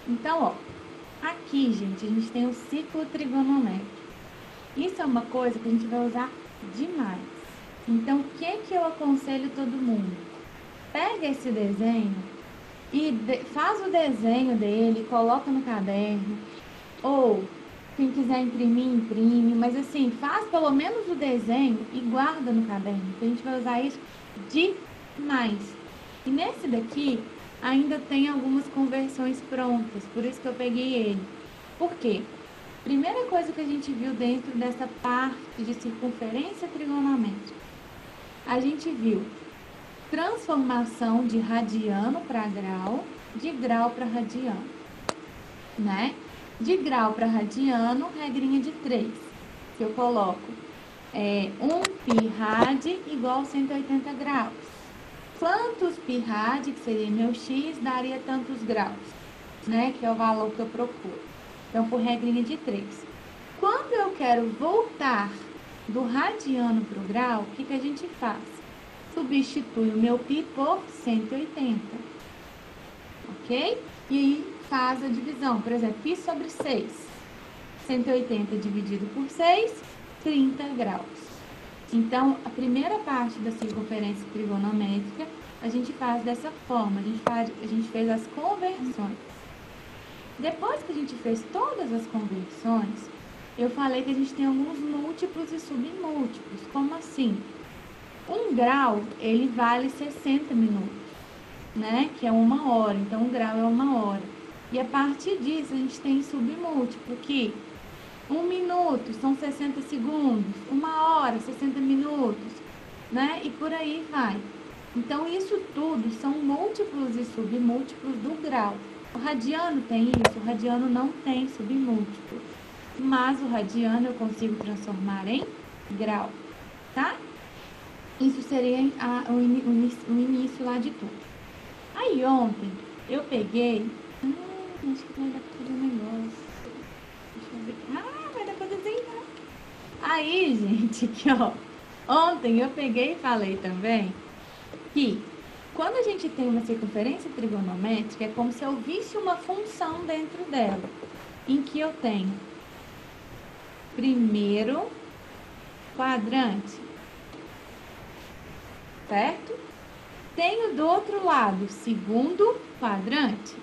Então, ó, aqui, gente, a gente tem o círculo trigonométrico. Isso é uma coisa que a gente vai usar demais. Então, o que eu aconselho todo mundo? Pega esse desenho e faz o desenho dele, coloca no caderno, ou quem quiser imprimir, imprime, mas assim, faz pelo menos o desenho e guarda no caderno, que a gente vai usar isso demais. E nesse daqui, ainda tem algumas conversões prontas, por isso que eu peguei ele. Por quê? Primeira coisa que a gente viu dentro dessa parte de circunferência trigonométrica, a gente viu transformação de radiano para grau, de grau para radiano, né? De grau para radiano, regrinha de 3, que eu coloco 1 pi rad igual a 180 graus. Quantos pi rad, que seria meu x, daria tantos graus, né? Que é o valor que eu procuro. Então, por regrinha de 3. Quando eu quero voltar do radiano para o grau, o que a gente faz? Substitui o meu pi por 180, ok? E aí faz a divisão, por exemplo, pi sobre 6. 180 dividido por 6, 30 graus. Então, a primeira parte da circunferência trigonométrica, a gente faz dessa forma, a gente fez as conversões. Depois que a gente fez todas as conversões, eu falei que a gente tem alguns múltiplos e submúltiplos. Como assim? 1 grau, ele vale 60 minutos, né? Que é 1 hora. Então, 1 grau é 1 hora. E a partir disso, a gente tem submúltiplo, que 1 minuto são 60 segundos, 1 hora, 60 minutos, né? E por aí vai. Então, isso tudo são múltiplos e submúltiplos do grau. O radiano tem isso? O radiano não tem submúltiplo. Mas o radiano eu consigo transformar em grau, tá? Isso seria o início lá de tudo. Aí ontem eu peguei... acho que vai dar pra fazer um negócio. Deixa eu ver. Vai dar pra desenhar. Aí, gente, aqui ó. Ontem eu peguei e falei também que quando a gente tem uma circunferência trigonométrica, é como se eu visse uma função dentro dela, em que eu tenho primeiro quadrante, certo? Tenho do outro lado segundo quadrante.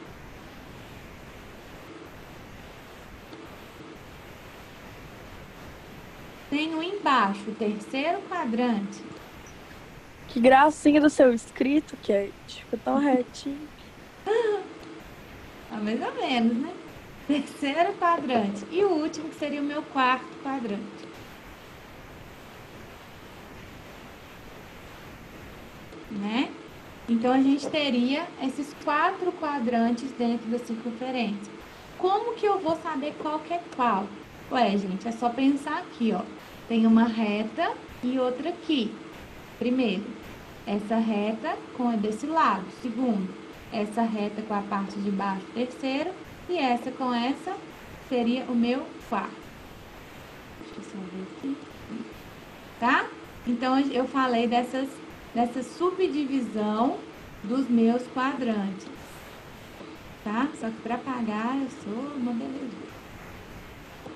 Tenho embaixo o terceiro quadrante. Que gracinha do seu escrito, Kate. Ficou tão retinho. Mais ou menos, né? Terceiro quadrante. E o último, que seria o meu quarto quadrante. Né? Então, a gente teria esses 4 quadrantes dentro da circunferência. Como que eu vou saber qual que é qual? Ué, gente, é só pensar aqui, ó. Tem uma reta e outra aqui. Primeiro, essa reta com a desse lado. Segundo, essa reta com a parte de baixo, terceiro. E essa com essa seria o meu quarto. Deixa eu só ver aqui. Tá? Então, eu falei dessa subdivisão dos meus quadrantes. Tá? Só que para pagar, eu sou uma beleza.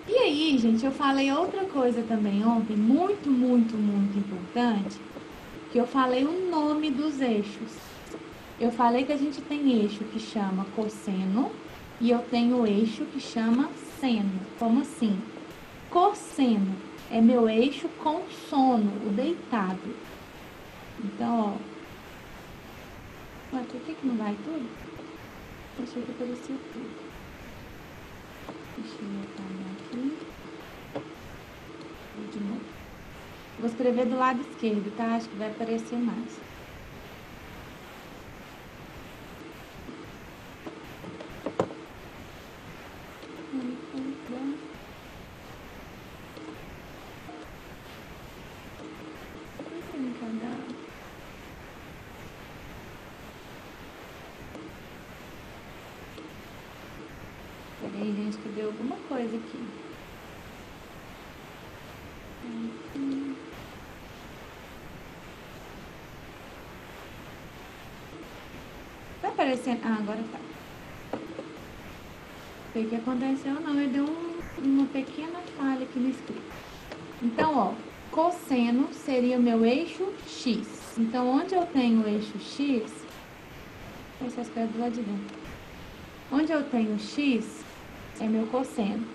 E aí, gente, eu falei outra coisa também ontem, muito, muito, muito importante, que eu falei o nome dos eixos. Eu falei que a gente tem eixo que chama cosseno e eu tenho eixo que chama seno. Como assim? Cosseno é meu eixo com sono, o deitado. Então, ó. Por que não vai tudo? Achei que aparecia tudo. Deixa eu apagar aqui. De novo. Vou escrever do lado esquerdo, tá? Acho que vai aparecer mais. Peraí, gente, que deu alguma coisa aqui. Tá aparecendo? Agora tá. sei o que aconteceu não, eu dei uma pequena falha aqui no escrito. Então, ó, cosseno seria o meu eixo X. Então, onde eu tenho o eixo X, essa escreve do lado de dentro. Onde eu tenho X é meu cosseno.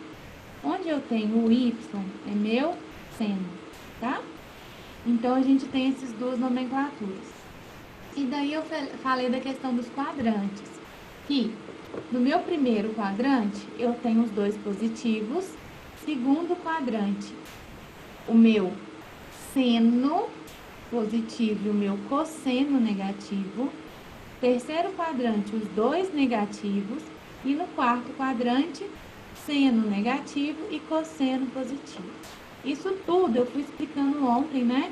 Onde eu tenho o Y é meu seno, tá? Então, a gente tem essas duas nomenclaturas. E daí eu falei da questão dos quadrantes, que no meu primeiro quadrante eu tenho os dois positivos, segundo quadrante o meu seno positivo e o meu cosseno negativo, terceiro quadrante os dois negativos e no quarto quadrante seno negativo e cosseno positivo. Isso tudo eu fui explicando ontem, né?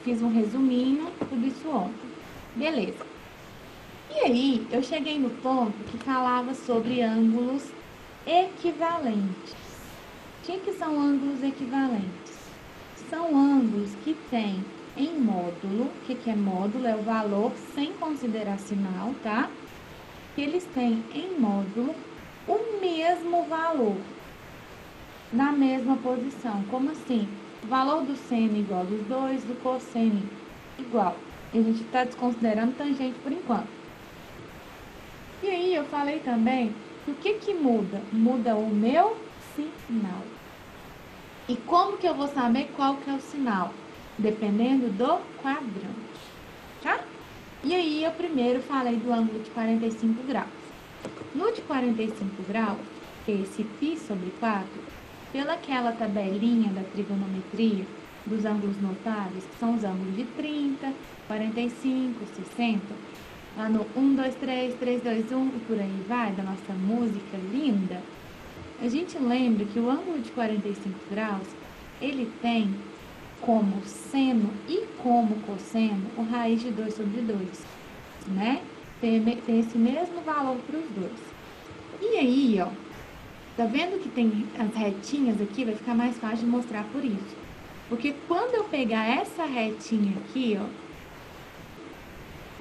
Fiz um resuminho, tudo isso ontem. Beleza. E aí, eu cheguei no ponto que falava sobre ângulos equivalentes. O que são ângulos equivalentes? São ângulos que têm em módulo, o que é módulo? É o valor sem considerar sinal, tá? Que eles têm em módulo o mesmo valor, na mesma posição. Como assim? O valor do seno igual dos dois, do cosseno igual. E a gente está desconsiderando tangente por enquanto. E aí eu falei também que o que muda? Muda o meu sinal. E como que eu vou saber qual que é o sinal? Dependendo do quadrante, tá? E aí eu primeiro falei do ângulo de 45 graus. No de 45 graus, que é esse π sobre 4, pelaquela tabelinha da trigonometria dos ângulos notáveis, que são os ângulos de 30, 45, 60, lá no 1, 2, 3, 3, 2, 1 e por aí vai, da nossa música linda, a gente lembra que o ângulo de 45 graus, ele tem como seno e como cosseno o raiz de 2 sobre 2, né? Tem esse mesmo valor para os dois. E aí, ó, tá vendo que tem as retinhas aqui? Vai ficar mais fácil de mostrar por isso. Porque quando eu pegar essa retinha aqui,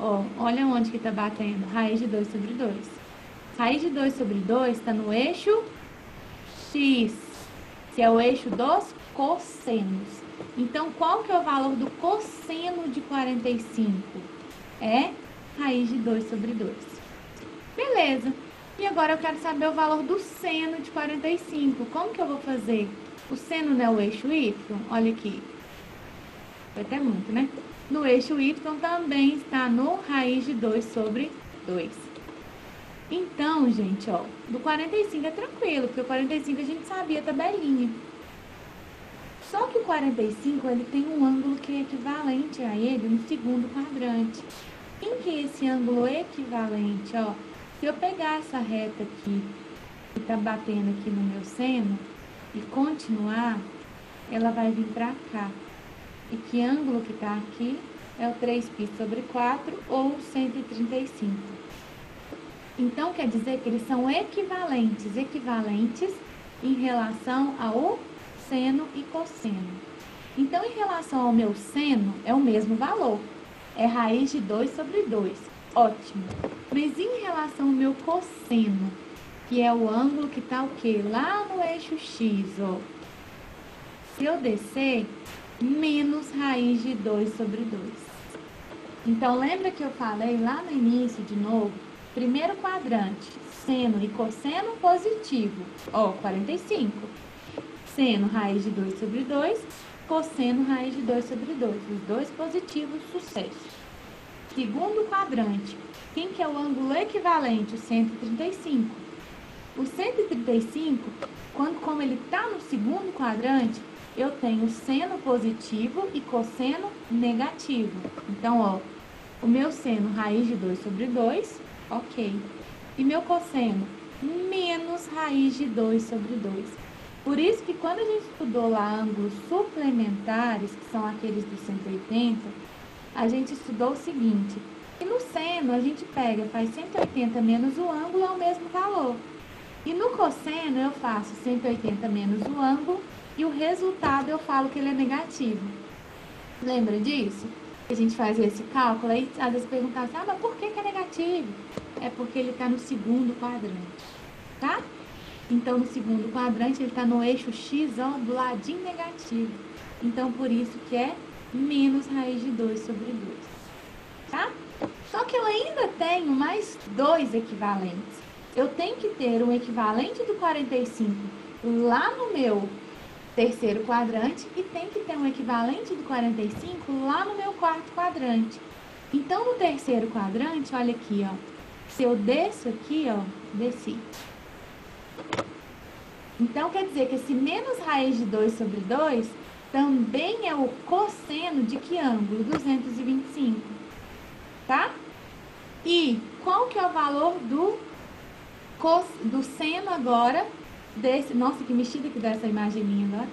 ó, olha onde que tá batendo, raiz de 2 sobre 2. Raiz de 2 sobre 2 tá no eixo X, que é o eixo dos cossenos. Então, qual que é o valor do cosseno de 45? É raiz de 2 sobre 2. Beleza. E agora eu quero saber o valor do seno de 45. Como que eu vou fazer? O seno não é o eixo Y? Olha aqui. Foi até muito, né? No eixo Y também está no raiz de 2 sobre 2. Então, gente, ó, do 45 é tranquilo, porque o 45 a gente sabia a tabelinha. Só que o 45, ele tem um ângulo que é equivalente a ele no segundo quadrante. Quem que é esse ângulo equivalente, ó? Se eu pegar essa reta aqui, que tá batendo aqui no meu seno, e continuar, ela vai vir pra cá. E que ângulo que tá aqui é o 3π sobre 4 ou 135. Então, quer dizer que eles são equivalentes em relação ao seno e cosseno. Então, em relação ao meu seno, é o mesmo valor. É raiz de 2 sobre 2. Ótimo. Mas em relação ao meu cosseno, que é o ângulo que tá o quê? Lá no eixo X, ó. Se eu descer, menos raiz de 2 sobre 2. Então, lembra que eu falei lá no início, de novo, primeiro quadrante, seno e cosseno positivo, ó, 45. Seno, raiz de 2 sobre 2, cosseno, raiz de 2 sobre 2. Os dois positivos, sucesso. Segundo quadrante, quem que é o ângulo equivalente? O 135. O 135, como ele está no segundo quadrante, eu tenho seno positivo e cosseno negativo. Então, ó, o meu seno, raiz de 2 sobre 2, ok. E meu cosseno, menos raiz de 2 sobre 2. Por isso que quando a gente estudou lá ângulos suplementares, que são aqueles do 180, a gente estudou o seguinte, que no seno a gente pega, faz 180 menos o ângulo, é o mesmo valor. E no cosseno eu faço 180 menos o ângulo e o resultado eu falo que ele é negativo. Lembra disso? A gente faz esse cálculo, aí às vezes perguntar assim, mas por que é negativo? É porque ele está no segundo quadrante, tá? Então, no segundo quadrante, ele está no eixo X, ó, do ladinho negativo. Então, por isso que é menos raiz de 2 sobre 2, tá? Só que eu ainda tenho mais dois equivalentes. Eu tenho que ter um equivalente do 45 lá no meu terceiro quadrante e tem que ter um equivalente do 45 lá no meu quarto quadrante. Então, no terceiro quadrante, olha aqui, ó. Se eu desço aqui, ó, desci. Então, quer dizer que esse menos raiz de 2 sobre 2 também é o cosseno de que ângulo? 225, tá? E qual que é o valor do seno agora desse... Nossa, que mexida que dá essa imagem minha agora.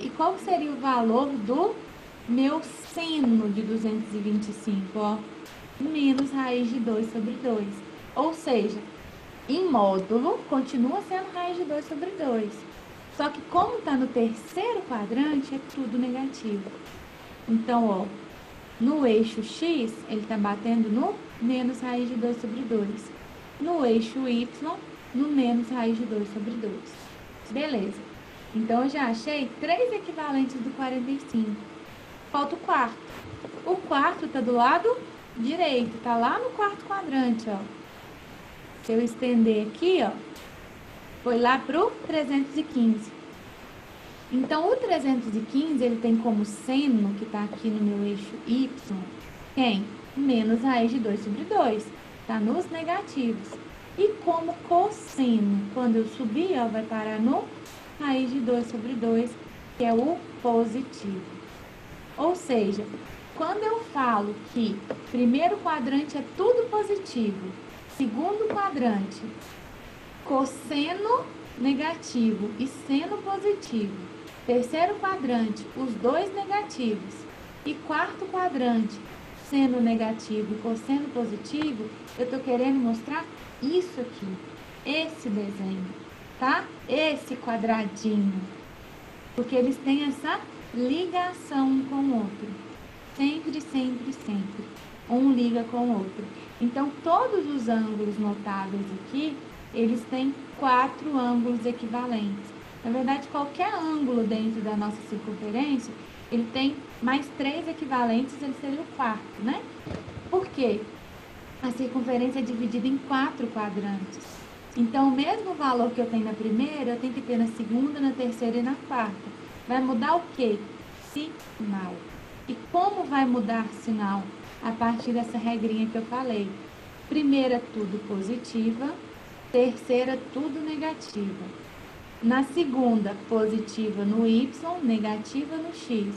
E qual que seria o valor do meu seno de 225, ó? Menos raiz de 2 sobre 2. Ou seja, em módulo, continua sendo raiz de 2 sobre 2. Só que como está no terceiro quadrante, é tudo negativo. Então, ó, no eixo X, ele está batendo no menos raiz de 2 sobre 2. No eixo Y, no menos raiz de 2 sobre 2. Beleza. Então, eu já achei 3 equivalentes do 45. Falta o quarto. O quarto está do lado direito, está lá no quarto quadrante, ó. Se eu estender aqui, ó, foi lá pro 315. Então, o 315, ele tem como seno, que tá aqui no meu eixo Y, quem? Menos raiz de 2 sobre 2. Tá nos negativos. E como cosseno, quando eu subir, ó, vai parar no raiz de 2 sobre 2, que é o positivo. Ou seja, quando eu falo que primeiro quadrante é tudo positivo, segundo quadrante, cosseno negativo e seno positivo. Terceiro quadrante, os dois negativos. E quarto quadrante, seno negativo e cosseno positivo, eu estou querendo mostrar isso aqui, esse desenho, tá? Esse quadradinho. Porque eles têm essa ligação um com o outro. Sempre, sempre, sempre. Um liga com o outro. Então, todos os ângulos notáveis aqui, eles têm 4 ângulos equivalentes. Na verdade, qualquer ângulo dentro da nossa circunferência, ele tem mais 3 equivalentes, ele seria o quarto, né? Por quê? A circunferência é dividida em 4 quadrantes. Então, o mesmo valor que eu tenho na primeira, eu tenho que ter na segunda, na terceira e na quarta. Vai mudar o quê? Sinal. E como vai mudar sinal? A partir dessa regrinha que eu falei. Primeira, tudo positiva. Terceira, tudo negativa. Na segunda, positiva no Y, negativa no X.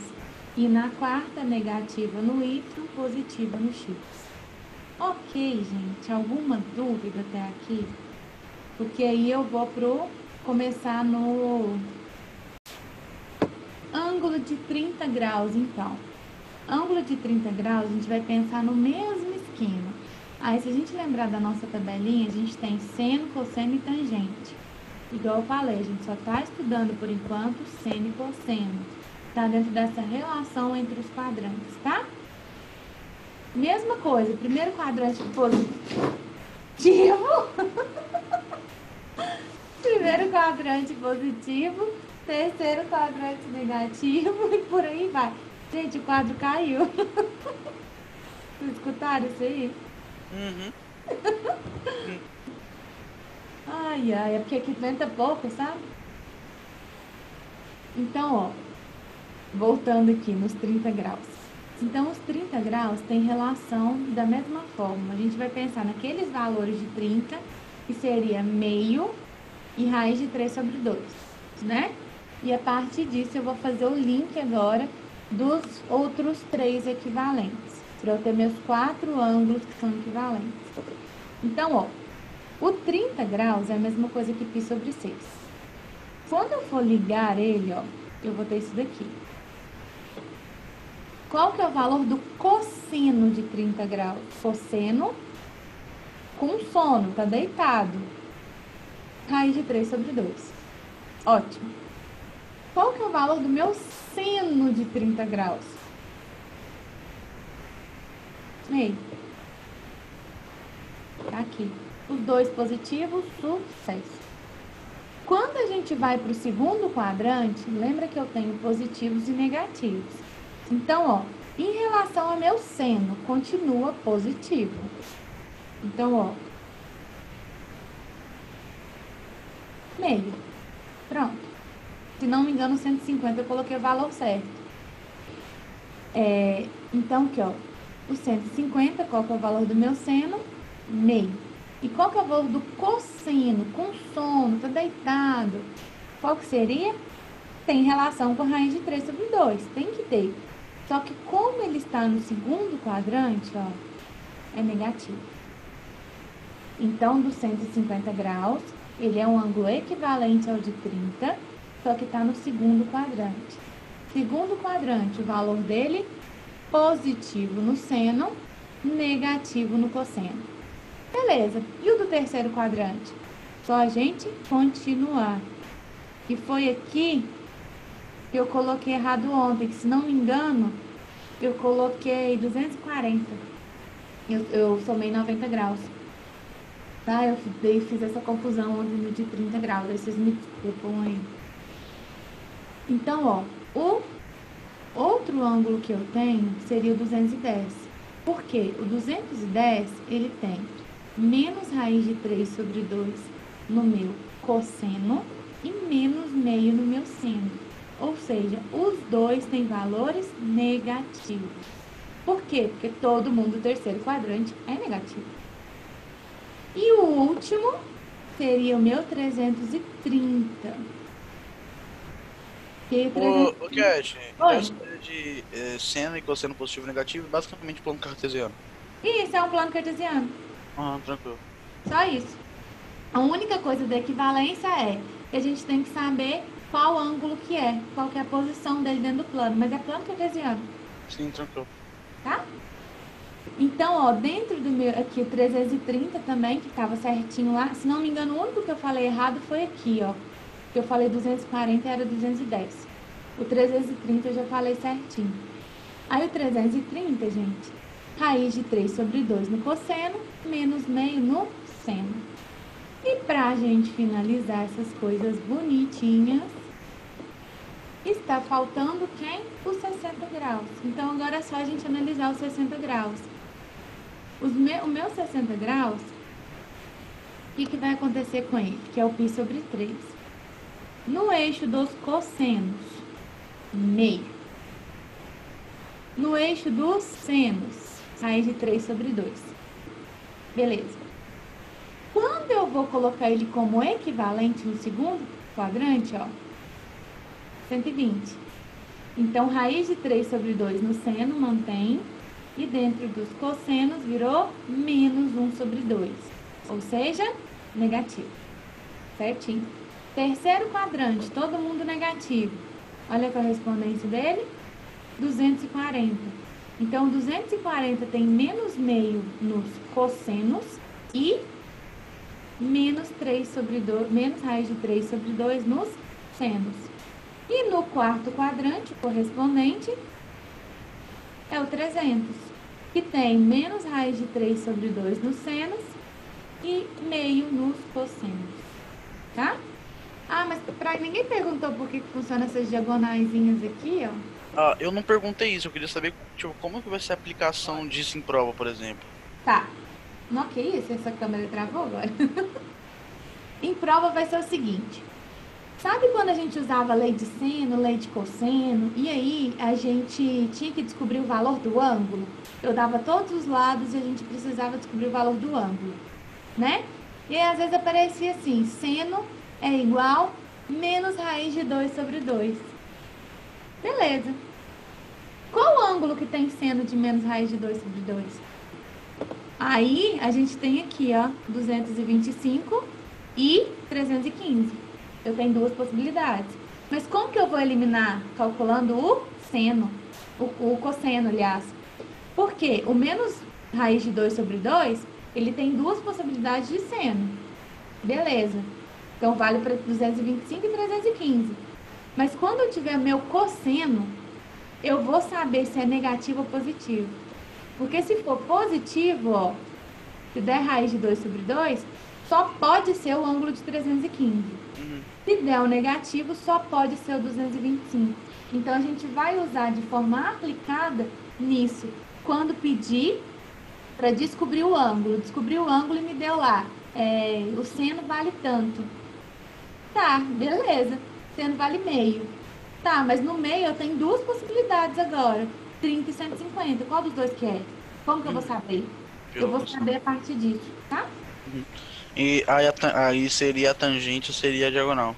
E na quarta, negativa no Y, positiva no X. Ok, gente. Alguma dúvida até aqui? Porque aí eu vou começar no ângulo de 30 graus, então. Ângulo de 30 graus, a gente vai pensar no mesmo esquema. Aí, se a gente lembrar da nossa tabelinha, a gente tem seno, cosseno e tangente. Igual eu falei, a gente só está estudando, por enquanto, seno e cosseno. Está dentro dessa relação entre os quadrantes, tá? Mesma coisa, primeiro quadrante positivo. Primeiro quadrante positivo, terceiro quadrante negativo e por aí vai. Gente, o quadro caiu. Vocês escutaram isso aí? Uhum. Ai, ai, é porque aqui venta pouco, sabe? Então, ó, voltando aqui nos 30 graus. Então, os 30 graus têm relação da mesma forma. A gente vai pensar naqueles valores de 30, que seria meio e raiz de 3 sobre 2, né? E a partir disso, eu vou fazer o link agora dos outros 3 equivalentes, para eu ter meus 4 ângulos que são equivalentes. Então, ó, o 30 graus é a mesma coisa que π sobre 6. Quando eu for ligar ele, ó, eu vou ter isso daqui. Qual que é o valor do cosseno de 30 graus? Cosseno com sono, tá deitado. Raiz de 3 sobre 2. Ótimo. Qual que é o valor do meu seno de 30 graus? meio. Tá aqui. Os dois positivos, sucesso. Quando a gente vai para o segundo quadrante, lembra que eu tenho positivos e negativos. Então, ó, em relação ao meu seno, continua positivo. Então, ó, meio. Pronto. Se não me engano, 150 eu coloquei o valor certo. Então, aqui, ó, o 150, qual que é o valor do meu seno? Meio. E qual que é o valor do cosseno? Com sono, tá deitado. Qual que seria? Tem relação com a raiz de 3 sobre 2. Tem que ter. Só que como ele está no segundo quadrante, ó, é negativo. Então, dos 150 graus, ele é um ângulo equivalente ao de 30, só que está no segundo quadrante. Segundo quadrante, o valor dele, positivo no seno, negativo no cosseno. Beleza. E o do terceiro quadrante? Só a gente continuar. E foi aqui que eu coloquei errado ontem, que se não me engano, eu coloquei 240. Eu somei 90 graus. Tá? Eu fiz essa confusão ontem no de 30 graus. Aí vocês me desculpam aí. Então, ó, o outro ângulo que eu tenho seria o 210. Por quê? O 210, ele tem menos raiz de 3 sobre 2 no meu cosseno e menos meio no meu seno. Ou seja, os dois têm valores negativos. Por quê? Porque todo mundo do terceiro quadrante é negativo. E o último seria o meu 330. Ô, Cat, Oi. essa de seno e cosseno positivo e negativo, basicamente plano cartesiano. Isso é um plano cartesiano. Tranquilo. Só isso. A única coisa da equivalência é que a gente tem que saber qual ângulo que é, qual que é a posição dele dentro do plano, mas é plano cartesiano, Sim, tranquilo. tá? Então, ó, dentro do meu, aqui, o 330 também, que estava certinho lá, se não me engano, o único que eu falei errado foi aqui, ó, que eu falei 240 era 210. O 330 eu já falei certinho. Aí o 330, gente, raiz de 3 sobre 2 no cosseno, menos meio no seno. E pra gente finalizar essas coisas bonitinhas, está faltando quem? Os 60 graus. Então, agora é só a gente analisar os 60 graus. O meu 60 graus, o que vai acontecer com ele? Que é o π sobre 3. No eixo dos cossenos, meio. No eixo dos senos, raiz de 3 sobre 2. Beleza. Quando eu vou colocar ele como equivalente no segundo quadrante, ó, 120. Então, raiz de 3 sobre 2 no seno mantém, e dentro dos cossenos virou menos 1 sobre 2. Ou seja, negativo. Certinho. Terceiro quadrante, todo mundo negativo. Olha a correspondência dele, 240. Então, 240 tem menos meio nos cossenos e menos 3 sobre 2, menos raiz de 3 sobre 2 nos senos. E no quarto quadrante, correspondente, é o 300, que tem menos raiz de 3 sobre 2 nos senos e meio nos cossenos, tá? Ah, mas ninguém perguntou por que funciona essas diagonaizinhas aqui, ó. Eu não perguntei isso, eu queria saber tipo, como que vai ser a aplicação disso em prova, por exemplo. Tá. Não, que isso? Essa câmera travou agora. Em prova vai ser o seguinte. Sabe quando a gente usava lei de seno, lei de cosseno, e aí a gente tinha que descobrir o valor do ângulo? Eu dava todos os lados e a gente precisava descobrir o valor do ângulo, né? E aí, às vezes aparecia assim, seno é igual menos raiz de 2 sobre 2. Beleza. Qual o ângulo que tem seno de menos raiz de 2 sobre 2? Aí, a gente tem aqui, ó, 225 e 315. Eu tenho duas possibilidades. Mas como que eu vou eliminar? Calculando o seno, o cosseno, aliás. Porque o menos raiz de 2 sobre 2, ele tem duas possibilidades de seno. Beleza. Então, vale para 225 e 315. Mas quando eu tiver meu cosseno, eu vou saber se é negativo ou positivo. Porque se for positivo, ó, se der raiz de 2 sobre 2, só pode ser o ângulo de 315. Se der o negativo, só pode ser o 225. Então, a gente vai usar de forma aplicada nisso. Quando pedir para descobrir o ângulo. Descobri o ângulo e me deu lá. O seno vale tanto. Tá, beleza. Seno vale meio. Tá, mas no meio eu tenho duas possibilidades agora. 30 e 150. Qual dos dois que é? Como que eu vou saber? Eu vou saber a partir disso, tá? E aí seria a tangente, seria a diagonal.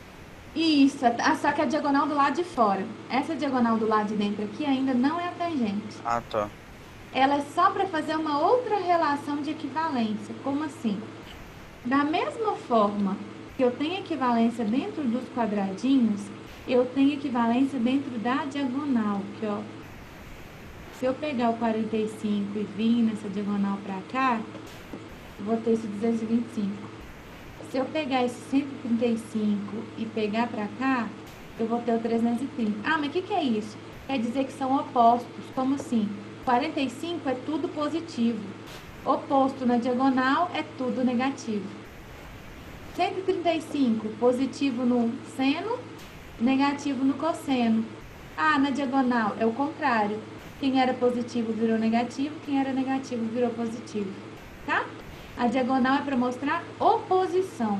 Isso, só que a diagonal do lado de fora. Essa diagonal do lado de dentro aqui ainda não é a tangente. Ah, tá. Ela é só para fazer uma outra relação de equivalência. Como assim? Da mesma forma que eu tenho equivalência dentro dos quadradinhos, eu tenho equivalência dentro da diagonal. Que, ó, se eu pegar o 45 e vir nessa diagonal para cá, eu vou ter esse 225. Se eu pegar esse 135 e pegar para cá, eu vou ter o 330. Ah, mas o que é isso? Quer dizer que são opostos. Como assim? 45 é tudo positivo. Oposto na diagonal é tudo negativo. 135, positivo no seno, negativo no cosseno. Ah, na diagonal é o contrário. Quem era positivo virou negativo, quem era negativo virou positivo. Tá? A diagonal é para mostrar oposição.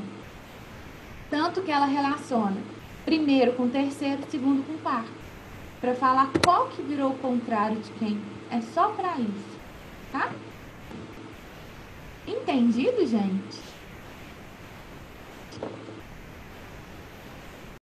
Tanto que ela relaciona primeiro com terceiro, segundo com quarto. Para falar qual que virou o contrário de quem. É só para isso. Tá? Entendido, gente?